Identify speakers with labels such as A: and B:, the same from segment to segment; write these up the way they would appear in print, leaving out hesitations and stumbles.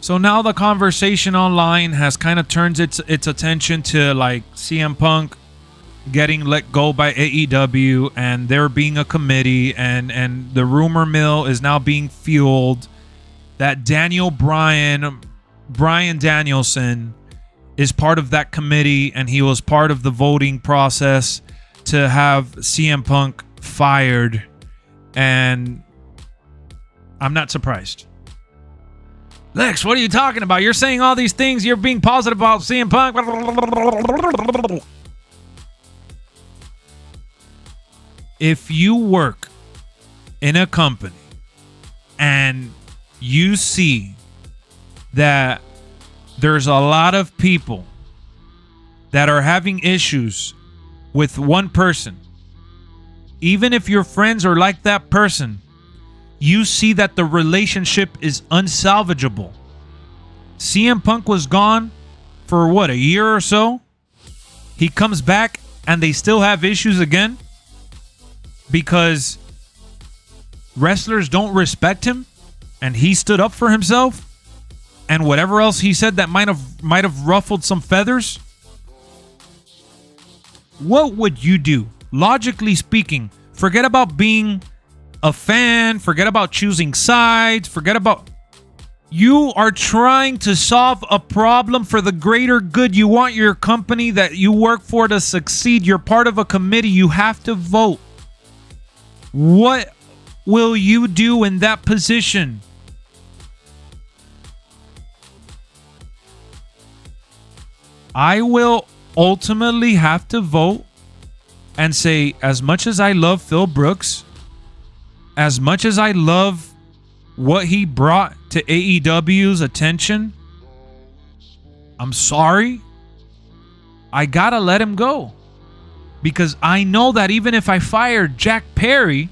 A: So now the conversation online has kind of turned its attention to like CM Punk getting let go by AEW and there being a committee, and the rumor mill is now being fueled that Bryan Danielson is part of that committee, and he was part of the voting process to have CM Punk fired. And I'm not surprised. Lex, what are you talking about? You're saying all these things. You're being positive about CM Punk. If you work in a company and you see that there's a lot of people that are having issues with one person, even if your friends are like that person, you see that the relationship is unsalvageable. CM Punk was gone for what, a year or so? He comes back and they still have issues again because wrestlers don't respect him and he stood up for himself, and whatever else he said that might have ruffled some feathers. What would you do? Logically speaking, forget about being a fan, forget about choosing sides, forget about... You are trying to solve a problem for the greater good. You want your company that you work for to succeed. You're part of a committee. You have to vote. What will you do in that position? I will ultimately have to vote and say, as much as I love Phil Brooks, as much as I love what he brought to AEW's attention, I'm sorry. I gotta let him go. Because I know that even if I fire Jack Perry,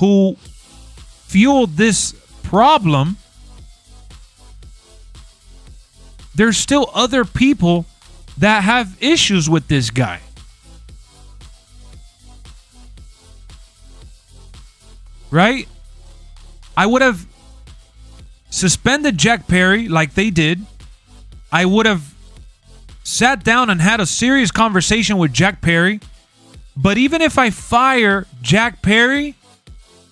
A: who fueled this problem, there's still other people that have issues with this guy. Right? I would have suspended Jack Perry like they did. I would have sat down and had a serious conversation with Jack Perry. But even if I fire Jack Perry,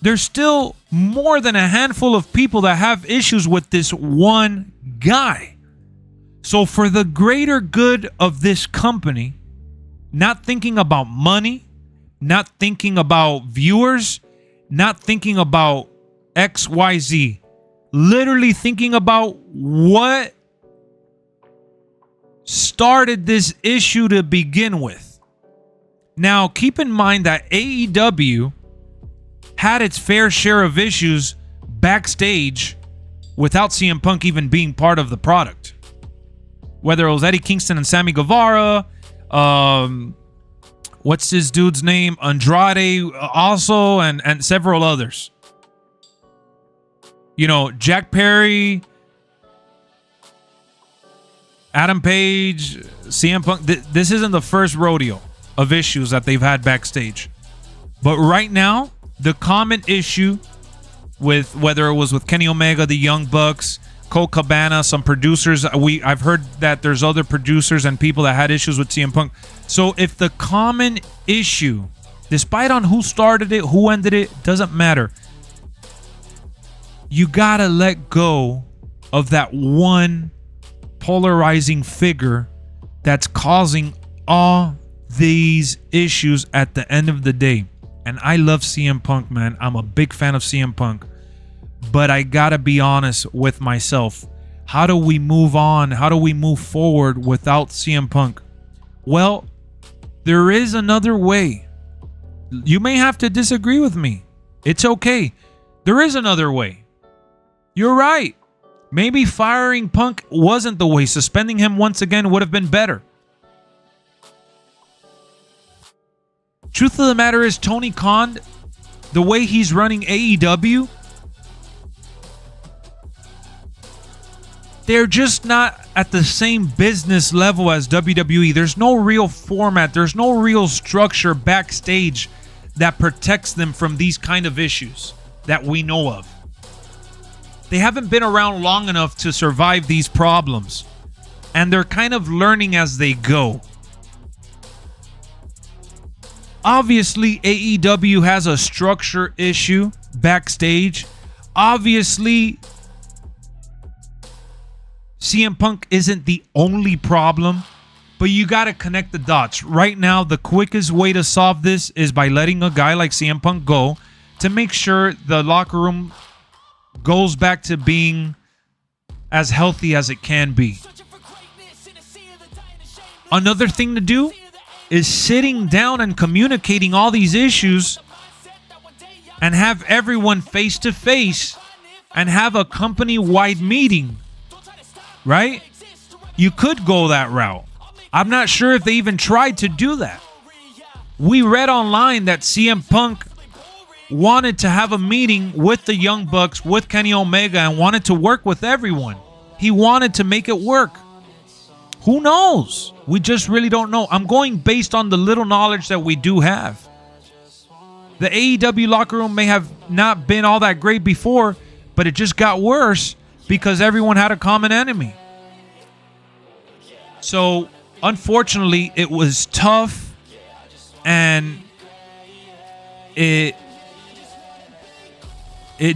A: there's still more than a handful of people that have issues with this one guy. So for the greater good of this company, not thinking about money, not thinking about viewers, not thinking about XYZ, literally thinking about what started this issue to begin with. Now, keep in mind that AEW had its fair share of issues backstage without CM Punk even being part of the product. Whether it was Eddie Kingston and Sammy Guevara, what's this dude's name? Andrade also, and several others. You know, Jack Perry, Adam Page, CM Punk. This isn't the first rodeo of issues that they've had backstage. But right now, the common issue with whether it was with Kenny Omega, the Young Bucks, Colt Cabana, some producers, I've heard that there's other producers and people that had issues with CM Punk. So if the common issue, despite on who started it, who ended it, doesn't matter. You gotta let go of that one polarizing figure that's causing all these issues at the end of the day. And I love CM Punk, man. I'm a big fan of CM Punk. But I gotta be honest with myself. How do we move on? How do we move forward without CM Punk? Well, there is another way. You may have to disagree with me. It's okay. There is another way. You're right. Maybe firing Punk wasn't the way. Suspending him once again would have been better. Truth of the matter is, Tony Khan, the way he's running AEW, they're just not at the same business level as WWE. There's no real format. There's no real structure backstage that protects them from these kind of issues that we know of. They haven't been around long enough to survive these problems. And they're kind of learning as they go. Obviously, AEW has a structure issue backstage. Obviously, CM Punk isn't the only problem, but you got to connect the dots. Right now, the quickest way to solve this is by letting a guy like CM Punk go to make sure the locker room goes back to being as healthy as it can be. Another thing to do is sitting down and communicating all these issues and have everyone face to face and have a company-wide meeting, right? You could go that route. I'm not sure if they even tried to do that. We read online that CM Punk wanted to have a meeting with the Young Bucks, with Kenny Omega, and wanted to work with everyone. He wanted to make it work. Who knows? We just really don't know. I'm going based on the little knowledge that we do have. The AEW locker room may have not been all that great before, but it just got worse because everyone had a common enemy. So, unfortunately, it was tough, and it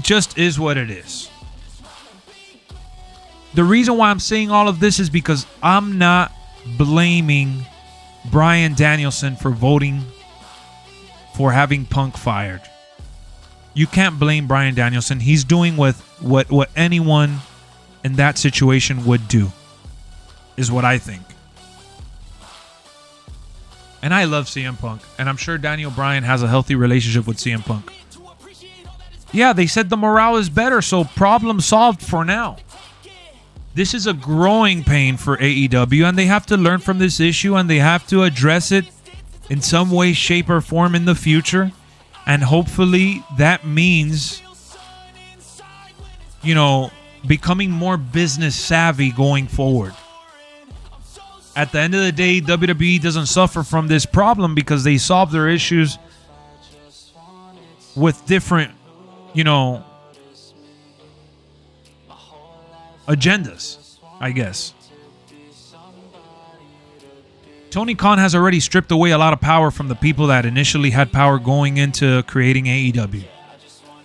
A: just is what it is. The reason why I'm saying all of this is because I'm not blaming Bryan Danielson for voting for having Punk fired. You can't blame Bryan Danielson. He's doing with what anyone in that situation would do, is what I think. And I love CM Punk, and I'm sure Daniel Bryan has a healthy relationship with CM Punk. Yeah, they said the morale is better, so problem solved for now. This is a growing pain for AEW, and they have to learn from this issue, and they have to address it in some way, shape, or form in the future. And hopefully that means, becoming more business savvy going forward. At the end of the day, WWE doesn't suffer from this problem because they solve their issues with different, agendas, I guess. Tony Khan has already stripped away a lot of power from the people that initially had power going into creating AEW.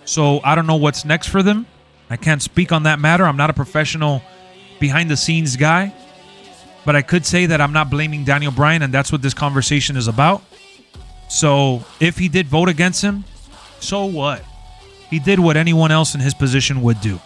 A: So I don't know what's next for them. I can't speak on that matter. I'm not a professional behind-the-scenes guy. But I could say that I'm not blaming Daniel Bryan, and that's what this conversation is about. So if he did vote against him, so what? He did what anyone else in his position would do.